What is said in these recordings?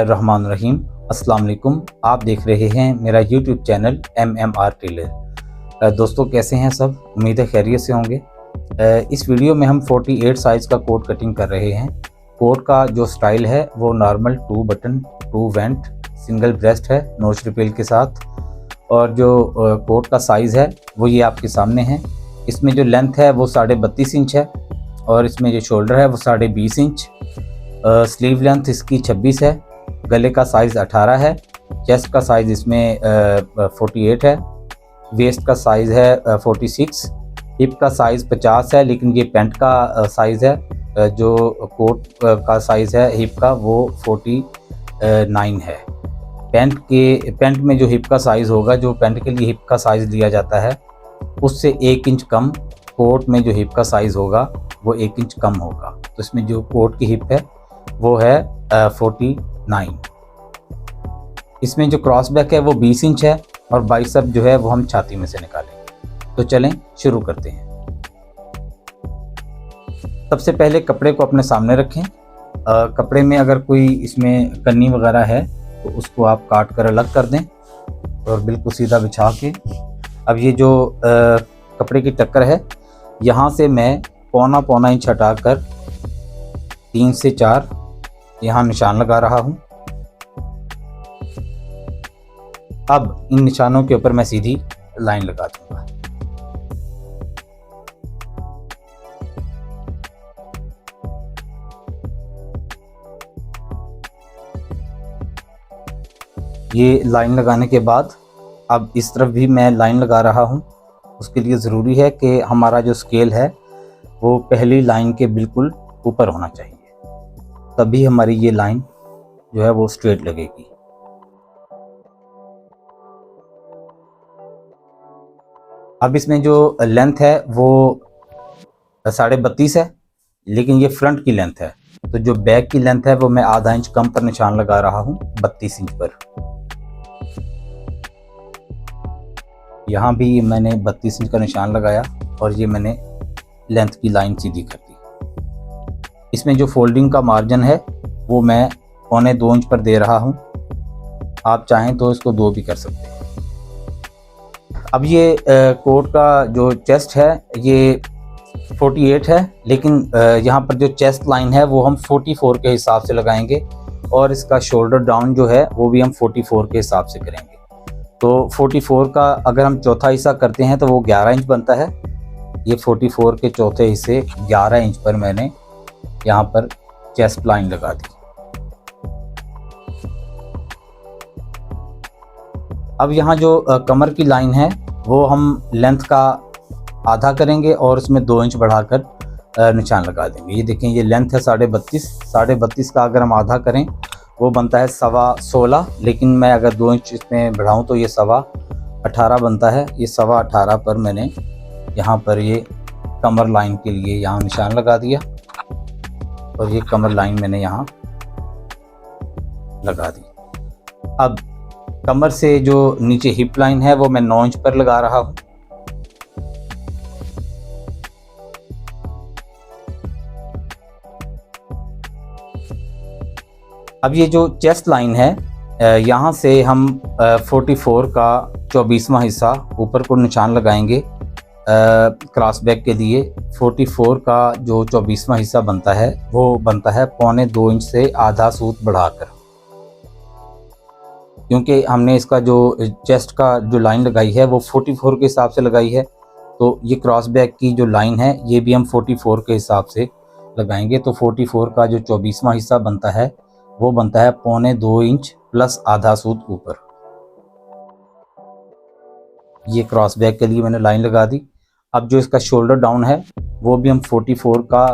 बिस्मिल्लाहिर्रहमानिर्रहीम। अस्सलाम वालेकुम। आप देख रहे हैं मेरा यूट्यूब चैनल MMR टेलर। दोस्तों कैसे हैं सब? उम्मीद है खैरियत से होंगे। इस वीडियो में हम 48 साइज़ का कोट कटिंग कर रहे हैं। कोट का जो स्टाइल है वो normal 2 button 2 went single breast है नोच रिपेल के साथ। और जो कोट का साइज़ है वो ये आपके सामने है। इसमें जो लेंथ है वो 32.5 इंच है और इसमें जो शोल्डर है वो 20.5 इंच। स्लीव लेंथ इसकी 26 है। गले का साइज़ 18 है। चेस्ट का साइज़ इसमें 48 है। वेस्ट का साइज़ है 46। हिप का साइज़ 50 है, लेकिन ये पैंट का साइज़ है। जो कोट का साइज़ है हिप का वो 49 है। पैंट में जो हिप का साइज़ होगा, जो पैंट के लिए हिप का साइज़ लिया जाता है उससे 1 इंच कम कोट में जो हिप का साइज़ होगा वो 1 इंच कम होगा। तो इसमें जो कोट की हिप है वो है 49। इसमें जो क्रॉस बैक है वो 20 इंच है और बाइसेप जो है वो हम छाती में से निकालेंगे। तो चलें शुरू करते हैं। सबसे पहले कपड़े को अपने सामने रखें। कपड़े में अगर कोई इसमें कन्नी वगैरह है तो उसको आप काट कर अलग कर दें और बिल्कुल सीधा बिछा के अब ये जो कपड़े की टक्कर है यहाँ से मैं पौना इंच हटाकर 3 से 4 यहाँ निशान लगा रहा हूँ। अब इन निशानों के ऊपर मैं सीधी लाइन लगा दूंगा। ये लाइन लगाने के बाद अब इस तरफ भी मैं लाइन लगा रहा हूँ। उसके लिए ज़रूरी है कि हमारा जो स्केल है वो पहली लाइन के बिल्कुल ऊपर होना चाहिए, तभी हमारी ये लाइन जो है वो स्ट्रेट लगेगी। अब इसमें जो लेंथ है वो 32.5 है, लेकिन ये फ्रंट की लेंथ है। तो जो बैक की लेंथ है वो मैं आधा इंच कम पर निशान लगा रहा हूँ 32 इंच पर। यहाँ भी मैंने 32 इंच का निशान लगाया और ये मैंने लेंथ की लाइन सीधी कर दी। इसमें जो फोल्डिंग का मार्जिन है वो मैं 1.25 इंच पर दे रहा हूँ। आप चाहें तो इसको 2 भी कर सकते हैं। अब ये कोट का जो चेस्ट है ये 48 है, लेकिन यहाँ पर जो चेस्ट लाइन है वो हम 44 के हिसाब से लगाएंगे और इसका शोल्डर डाउन जो है वो भी हम 44 के हिसाब से करेंगे। तो 44 का अगर हम चौथा हिस्सा करते हैं तो वो 11 इंच बनता है। ये 44 के चौथे हिस्से 11 इंच पर मैंने यहाँ पर चेस्ट लाइन लगा दी। अब यहाँ जो कमर की लाइन है वो हम लेंथ का आधा करेंगे और उसमें 2 इंच बढ़ाकर निशान लगा देंगे। ये देखें, ये लेंथ है 32.5 का अगर हम आधा करें वो बनता है 16.25, लेकिन मैं अगर 2 इंच इसमें बढ़ाऊँ तो ये 18.25 बनता है। ये 18.25 पर मैंने यहाँ पर ये कमर लाइन के लिए यहाँ निशान लगा दिया और ये कमर लाइन मैंने यहाँ लगा दी। अब कमर से जो नीचे हिप लाइन है वो मैं 9 इंच पर लगा रहा हूँ। अब ये जो चेस्ट लाइन है यहाँ से हम 44 का 24वां हिस्सा ऊपर को निशान लगाएंगे क्रॉस बैक के लिए। 44 का जो 24वां हिस्सा बनता है वो बनता है 1.25 इंच से आधा सूत बढ़ाकर, क्योंकि हमने इसका जो चेस्ट का जो लाइन लगाई है वो 44 के हिसाब से लगाई है। तो ये क्रॉस बैक की जो लाइन है ये भी हम 44 के हिसाब से लगाएंगे। तो 44 का जो 24वां हिस्सा बनता है वो बनता है 1.25 इंच प्लस आधा सूत ऊपर। ये क्रॉस बैक के लिए मैंने लाइन लगा दी। अब जो इसका शोल्डर डाउन है वो भी हम 44 का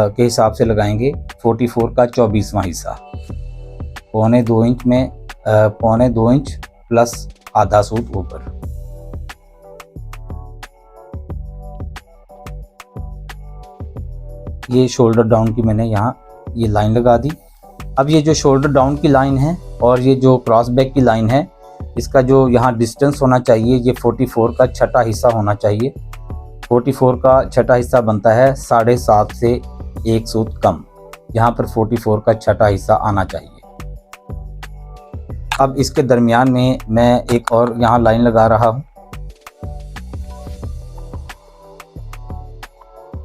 के हिसाब से लगाएंगे। 44 का 24वां हिस्सा 1.25 इंच में 1.25 इंच प्लस आधा सूत ऊपर। ये शोल्डर डाउन की मैंने यहाँ ये लाइन लगा दी। अब ये जो शोल्डर डाउन की लाइन है और ये जो क्रॉस बैक की लाइन है इसका जो यहाँ डिस्टेंस होना चाहिए ये 44 का छठा हिस्सा होना चाहिए। 44 का छठा हिस्सा बनता है 7.5 से 1 सूत कम। यहाँ पर 44 का छठा हिस्सा आना चाहिए। अब इसके दरमियान में मैं एक और यहाँ लाइन लगा रहा हूँ।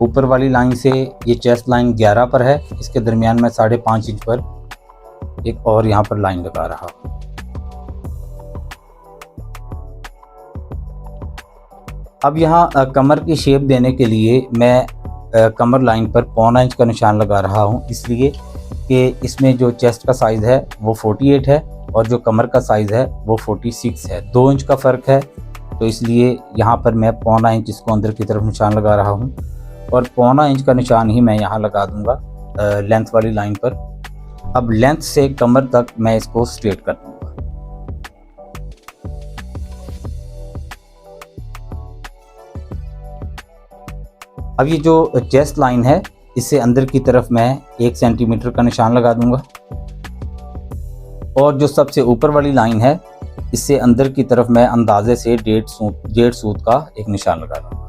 ऊपर वाली लाइन से ये चेस्ट लाइन 11 पर है, इसके दरमियान में 5.5 इंच पर एक और यहाँ पर लाइन लगा रहा हूँ। अब यहाँ कमर की शेप देने के लिए मैं कमर लाइन पर 0.25 इंच का निशान लगा रहा हूँ, इसलिए कि इसमें जो चेस्ट का साइज़ है वो 48 है और जो कमर का साइज़ है वो 46 है। 2 इंच का फ़र्क है, तो इसलिए यहाँ पर मैं 0.25 इंच इसको अंदर की तरफ निशान लगा रहा हूँ और 0.25 इंच का निशान ही मैं यहाँ लगा दूँगा लेंथ वाली लाइन पर। अब लेंथ से कमर तक मैं इसको स्ट्रेट कर दूँगा। अब ये जो चेस्ट लाइन है इससे अंदर की तरफ मैं 1 सेंटीमीटर का निशान लगा दूंगा और जो सबसे ऊपर वाली लाइन है इससे अंदर की तरफ मैं अंदाजे से 1.5 सूत का एक निशान लगा दूंगा।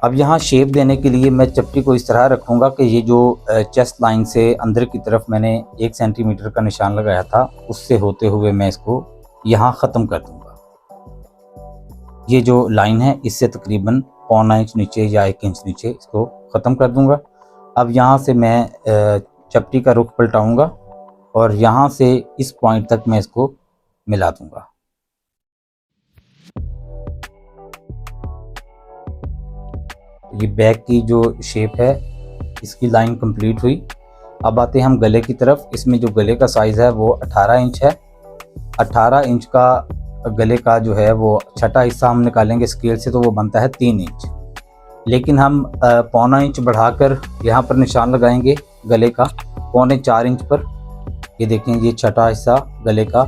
अब यहाँ शेप देने के लिए मैं चपटी को इस तरह रखूँगा कि ये जो चेस्ट लाइन से अंदर की तरफ मैंने 1 सेंटीमीटर का निशान लगाया था उससे होते हुए मैं इसको यहाँ ख़त्म कर दूँगा। ये जो लाइन है इससे तकरीबन 0.25 इंच नीचे या 1 इंच नीचे इसको ख़त्म कर दूँगा। अब यहाँ से मैं चपटी का रुख पलटाऊँगा और यहाँ से इस पॉइंट तक मैं इसको मिला दूँगा। ये बैक की जो शेप है इसकी लाइन कंप्लीट हुई। अब आते हैं हम गले की तरफ। इसमें जो गले का साइज़ है वो 18 इंच है। 18 इंच का गले का जो है वो छठा हिस्सा हम निकालेंगे स्केल से तो वो बनता है 3 इंच, लेकिन हम 0.25 इंच बढ़ाकर यहाँ पर निशान लगाएंगे गले का 3.25 इंच पर। ये देखें, ये छठा हिस्सा गले का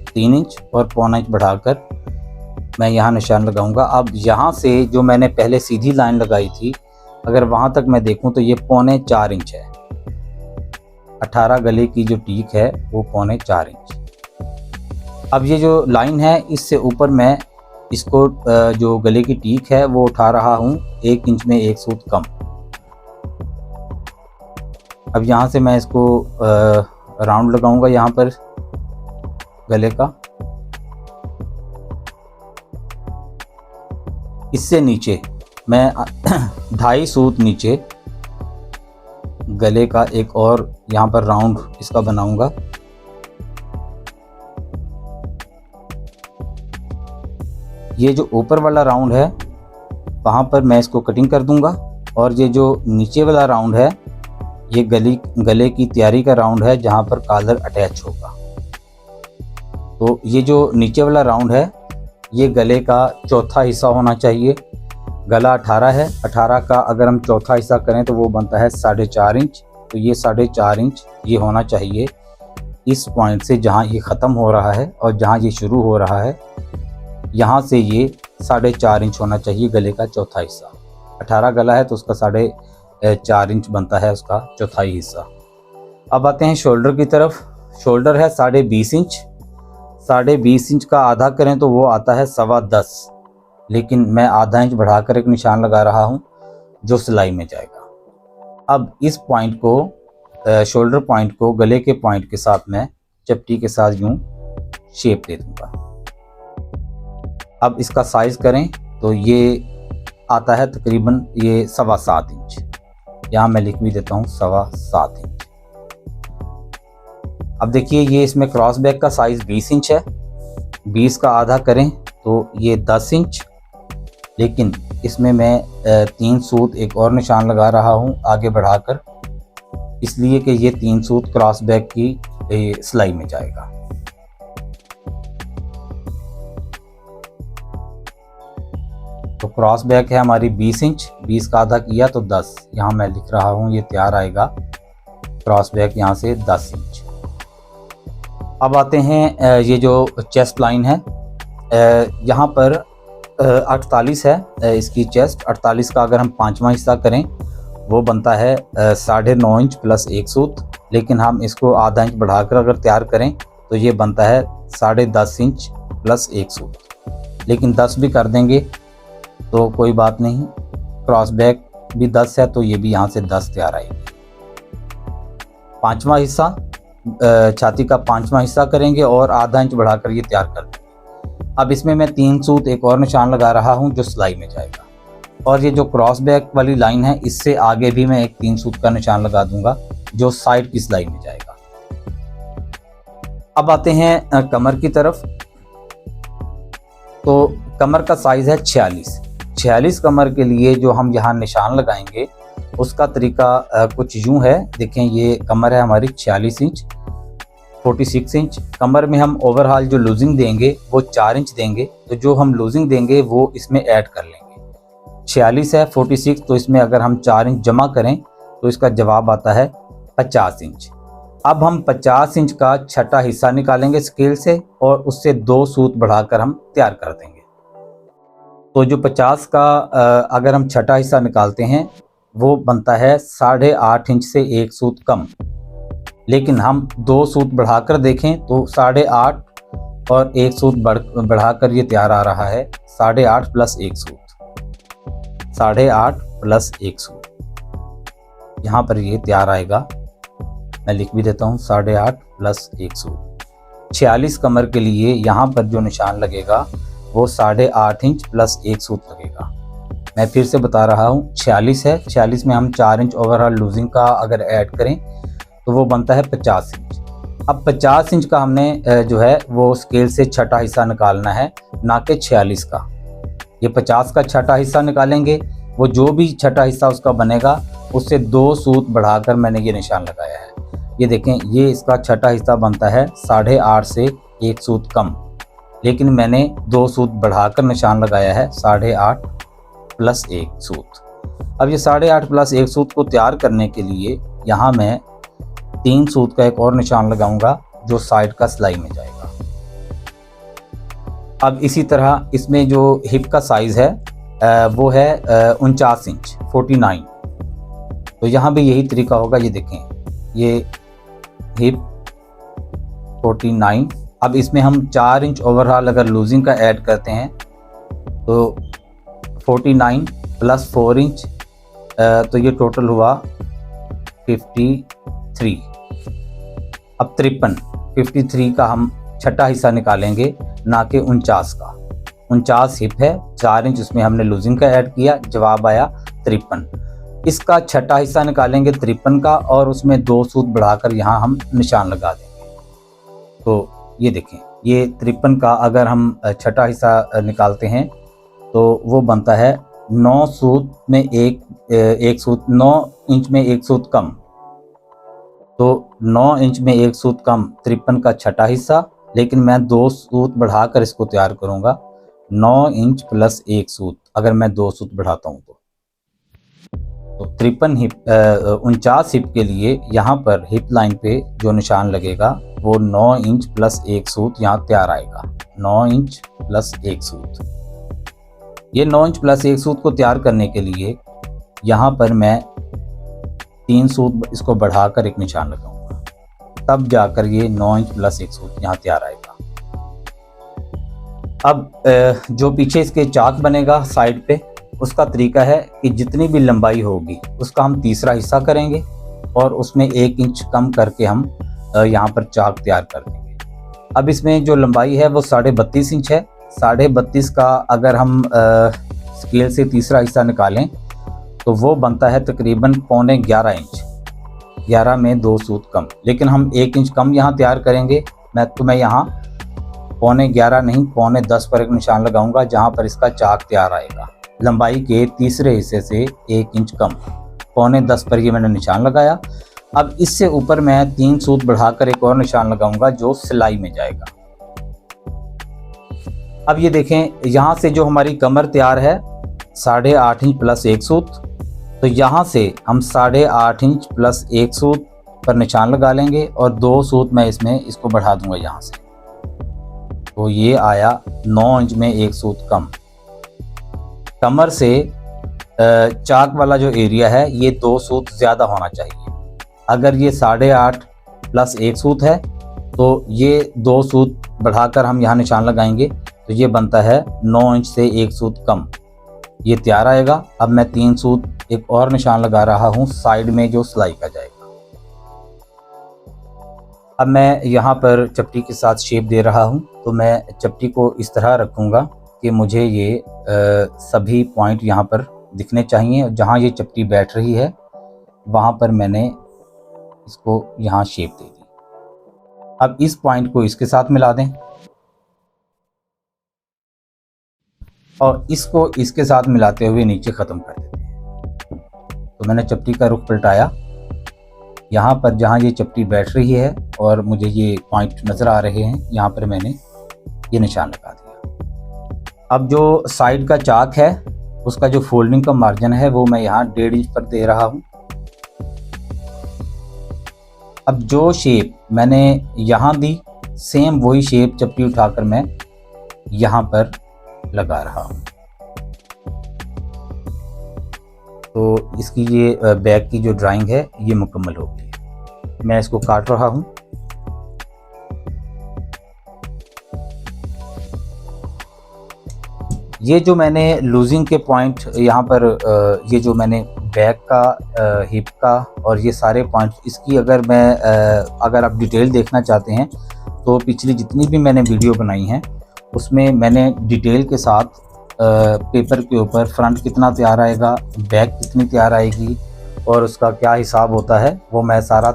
3 इंच और 0.25 इंच बढ़ाकर मैं यहाँ निशान लगाऊंगा। अब यहाँ से जो मैंने पहले सीधी लाइन लगाई थी अगर वहाँ तक मैं देखूँ तो ये 0.25 इंच है। 18 गले की जो टीक है वो 0.25 इंच। अब ये जो लाइन है इससे ऊपर मैं इसको जो गले की टीक है वो उठा रहा हूँ 1 इंच में 1 सूत कम। अब यहाँ से मैं इसको राउंड लगाऊंगा यहाँ पर गले का। इससे नीचे मैं 2.5 सूत नीचे गले का एक और यहाँ पर राउंड इसका बनाऊंगा। ये जो ऊपर वाला राउंड है वहाँ पर मैं इसको कटिंग कर दूंगा और ये जो नीचे वाला राउंड है ये गले की तैयारी का राउंड है जहाँ पर कॉलर अटैच होगा। तो ये जो नीचे वाला राउंड है ये गले का चौथा हिस्सा होना चाहिए। गला 18 है, 18 का अगर हम चौथा हिस्सा करें तो वो बनता है 4.5 इंच। तो ये 4.5 इंच ये होना चाहिए इस पॉइंट से जहाँ ये ख़त्म हो रहा है और जहाँ ये शुरू हो रहा है यहाँ से ये 4.5 इंच होना चाहिए गले का चौथा हिस्सा। 18 गला है तो उसका 4.5 इंच बनता है उसका चौथाई हिस्सा। अब आते हैं शोल्डर की तरफ। शोल्डर है 20.5 इंच। 20.5 इंच का आधा करें तो वो आता है 10.25, लेकिन मैं आधा इंच बढ़ाकर एक निशान लगा रहा हूँ जो सिलाई में जाएगा। अब इस पॉइंट को शोल्डर पॉइंट को गले के पॉइंट के साथ मैं चपटी के साथ यूँ शेप दे दूँगा। अब इसका साइज़ करें तो ये आता है तकरीबन ये 7.25 इंच। यहाँ मैं लिख भी देता हूँ 7.25 इंच। अब देखिए ये इसमें क्रॉस बैक का साइज़ 20 इंच है। 20 का आधा करें तो ये 10 इंच, लेकिन इसमें मैं 3 सूत एक और निशान लगा रहा हूँ आगे बढ़ाकर, इसलिए कि ये 3 सूत क्रॉस बैक की सिलाई में जाएगा। तो क्रॉस बैक है हमारी 20 इंच। 20 का आधा किया तो 10, यहाँ मैं लिख रहा हूँ ये तैयार आएगा क्रॉस बैक यहाँ से 10 इंच। अब आते हैं ये जो चेस्ट लाइन है यहाँ पर 48 है इसकी चेस्ट। 48 का अगर हम 5वां हिस्सा करें वो बनता है 9.5 इंच प्लस 1 सूत, लेकिन हम इसको आधा इंच बढ़ाकर अगर तैयार करें तो ये बनता है 10.5 इंच प्लस 1 सूत, लेकिन 10 भी कर देंगे तो कोई बात नहीं। क्रॉस बैक भी 10 है तो ये भी यहाँ से 10 तैयार आएगी। 5वां हिस्सा छाती का 5वां हिस्सा करेंगे और आधा इंच बढ़ाकर ये तैयार कर देंगे। अब इसमें मैं 3 सूत एक और निशान लगा रहा हूँ जो सिलाई में जाएगा, और ये जो क्रॉस बैक वाली लाइन है इससे आगे भी मैं एक 3 सूत का निशान लगा दूंगा जो साइड की सिलाई में जाएगा। अब आते हैं कमर की तरफ। तो कमर का साइज है 46 कमर के लिए जो हम यहाँ निशान लगाएंगे उसका तरीका कुछ यूं है। देखें, ये कमर है हमारी 46 इंच, 46 इंच। कमर में हम ओवरऑल जो लूजिंग देंगे वो 4 इंच देंगे, तो जो हम लूजिंग देंगे वो इसमें ऐड कर लेंगे। 46 है 46, तो इसमें अगर हम 4 इंच जमा करें तो इसका जवाब आता है 50 इंच। अब हम 50 इंच का छठा हिस्सा निकालेंगे स्केल से और उससे 2 सूत बढ़ाकर हम तैयार कर देंगे। तो जो 50 का अगर हम छठा हिस्सा निकालते हैं वो बनता है 8.5 इंच से 1 सूत कम, लेकिन हम 2 सूत बढ़ाकर देखें तो 8.5 और 1 सूत बढ़ाकर ये तैयार आ रहा है 8.5 प्लस 1 सूत, 8.5 प्लस 1 सूत। यहाँ पर ये तैयार आएगा, मैं लिख भी देता हूँ 8.5 प्लस 1 सूत। 46 कमर के लिए यहाँ पर जो निशान लगेगा वो 8.5 इंच प्लस 1 सूत लगेगा। मैं फिर से बता रहा हूँ, 46 है, 46 में हम 4 इंच ओवरऑल लूजिंग का अगर ऐड करें तो वो बनता है 50 इंच। अब 50 इंच का हमने जो है वो स्केल से छठा हिस्सा निकालना है, ना कि 46 का। ये 50 का छठा हिस्सा निकालेंगे, वो जो भी छठा हिस्सा उसका बनेगा उससे 2 सूत बढ़ाकर मैंने ये निशान लगाया है। ये देखें, ये इसका छठा हिस्सा बनता है 8.5 से 1 सूत कम, लेकिन मैंने 2 सूत बढ़ाकर निशान लगाया है 8.5 प्लस 1 सूत। अब ये 8.5 प्लस 1 सूत को तैयार करने के लिए यहाँ मैं 3 सूत का एक और निशान लगाऊंगा जो साइड का सिलाई में जाएगा। अब इसी तरह इसमें जो हिप का साइज है वो है 49 इंच 49। तो यहाँ भी यही तरीका होगा। ये देखें, ये हिप 49। अब इसमें हम 4 इंच ओवरऑल अगर लूजिंग का ऐड करते हैं तो 49 प्लस 4 इंच, तो ये टोटल हुआ 53। अब 53 का हम छठा हिस्सा निकालेंगे, ना कि 49 का। 49 हिप है, 4 इंच उसमें हमने लूजिंग का ऐड किया, जवाब आया 53। इसका छठा हिस्सा निकालेंगे 53 का और उसमें 2 सूत बढ़ाकर यहाँ हम निशान लगा देंगे। तो ये देखें, ये 53 का अगर हम छठा हिस्सा निकालते हैं तो वो बनता है 9 सूत में एक सूत, 9 इंच में 1 सूत कम। तो 9 इंच में 1 सूत कम 53 का छठा हिस्सा, लेकिन मैं 2 सूत बढ़ाकर इसको तैयार करूँगा। 9 इंच प्लस 1 सूत, अगर मैं 2 सूत बढ़ाता हूँ तो 53 हिप 49 हिप के लिए यहाँ पर हिप लाइन पे जो निशान लगेगा वो 9 इंच प्लस 1 सूत यहाँ तैयार आएगा। 9 इंच प्लस 1 सूत। ये 9 इंच प्लस 1 सूत को तैयार करने के लिए यहाँ पर मैं 3 सूत इसको बढ़ाकर एक निशान लगाऊंगा, तब जाकर ये 9 इंच प्लस 1 सूत यहाँ तैयार आएगा। अब जो पीछे इसके चाक बनेगा साइड पे, उसका तरीका है कि जितनी भी लंबाई होगी उसका हम तीसरा हिस्सा करेंगे और उसमें 1 इंच कम करके हम यहाँ पर चाक तैयार कर देंगे। अब इसमें जो लंबाई है वो 32.5 इंच है। 32.5 का अगर हम स्केल से तीसरा हिस्सा निकालें तो वो बनता है तकरीबन 11.25 इंच। 11 में 2 सूत कम, लेकिन हम 1 इंच कम यहाँ तैयार करेंगे। मैं यहाँ 11.25 नहीं 10.25 पर एक निशान लगाऊंगा, जहाँ पर इसका चाक तैयार आएगा। लंबाई के तीसरे हिस्से से 1 इंच कम, 10.25 पर ये मैंने निशान लगाया। अब इससे ऊपर मैं 3 सूत बढ़ाकर एक और निशान लगाऊंगा जो सिलाई में जाएगा। अब ये देखें, यहाँ से जो हमारी कमर तैयार है 8.5 इंच प्लस 1 सूत, तो यहाँ से हम 8.5 इंच प्लस 1 सूत पर निशान लगा लेंगे और 2 सूत मैं इसमें इसको बढ़ा दूंगा यहाँ से, तो ये आया 9 इंच में 1 सूत कम। कमर से चाक वाला जो एरिया है ये 2 सूत ज़्यादा होना चाहिए। अगर ये 8.5 प्लस 1 सूत है तो ये 2 सूत बढ़ाकर हम यहाँ निशान लगाएंगे, तो ये बनता है 9 इंच से 1 सूत कम, ये तैयार आएगा। अब मैं 3 सूत एक और निशान लगा रहा हूँ साइड में जो सिलाई का जाएगा। अब मैं यहाँ पर चपटी के साथ शेप दे रहा हूँ, तो मैं चपटी को इस तरह रखूँगा कि मुझे ये सभी पॉइंट यहाँ पर दिखने चाहिए। जहाँ ये चपटी बैठ रही है वहाँ पर मैंने इसको यहाँ शेप दे दी। अब इस पॉइंट को इसके साथ मिला दें और इसको इसके साथ मिलाते हुए नीचे ख़त्म कर देते हैं। तो मैंने चपटी का रुख पलटाया, यहाँ पर जहाँ ये चपटी बैठ रही है और मुझे ये पॉइंट नज़र आ रहे हैं, यहाँ पर मैंने ये निशान लगा दिया। अब जो साइड का चाक है उसका जो फोल्डिंग का मार्जिन है वो मैं यहाँ 1.5 इंच पर दे रहा हूँ। अब जो शेप मैंने यहाँ दी, सेम वही शेप चपटी उठाकर मैं यहाँ पर लगा रहा हूँ। तो इसकी ये बैक की जो ड्राइंग है ये मुकम्मल हो गई। मैं इसको काट रहा हूँ। ये जो मैंने लूजिंग के पॉइंट यहाँ पर ये जो मैंने बैक का, हिप का और ये सारे पॉइंट, इसकी अगर आप डिटेल देखना चाहते हैं तो पिछली जितनी भी मैंने वीडियो बनाई हैं उसमें मैंने डिटेल के साथ पेपर के ऊपर फ्रंट कितना तैयार आएगा, बैक कितनी तैयार आएगी और उसका क्या हिसाब होता है वो मैं सारा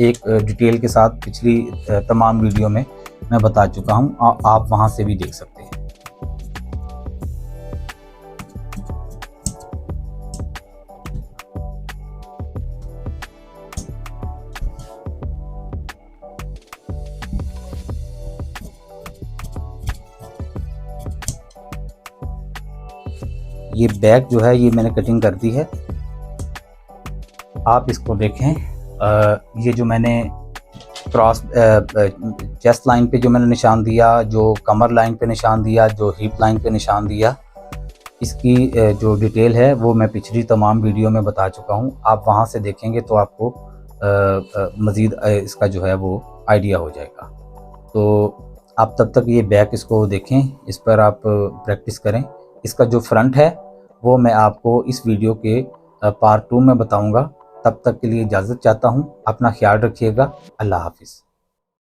एक डिटेल के साथ पिछली तमाम वीडियो में मैं बता चुका हूँ। आप वहाँ से भी देख सकते हैं। ये बैक जो है ये मैंने कटिंग कर दी है। आप इसको देखें, ये जो मैंने क्रॉस चेस्ट लाइन पे जो मैंने निशान दिया, जो कमर लाइन पे निशान दिया, जो हिप लाइन पे निशान दिया, इसकी जो डिटेल है वो मैं पिछली तमाम वीडियो में बता चुका हूँ। आप वहाँ से देखेंगे तो आपको मज़ीद इसका जो है वो आइडिया हो जाएगा। तो आप तब तक ये बैक इसको देखें, इस पर आप प्रैक्टिस करें। इसका जो फ्रंट है वो मैं आपको इस वीडियो के पार्ट 2 में बताऊंगा। तब तक के लिए इजाज़त चाहता हूँ। अपना ख्याल रखिएगा। अल्लाह हाफिज़।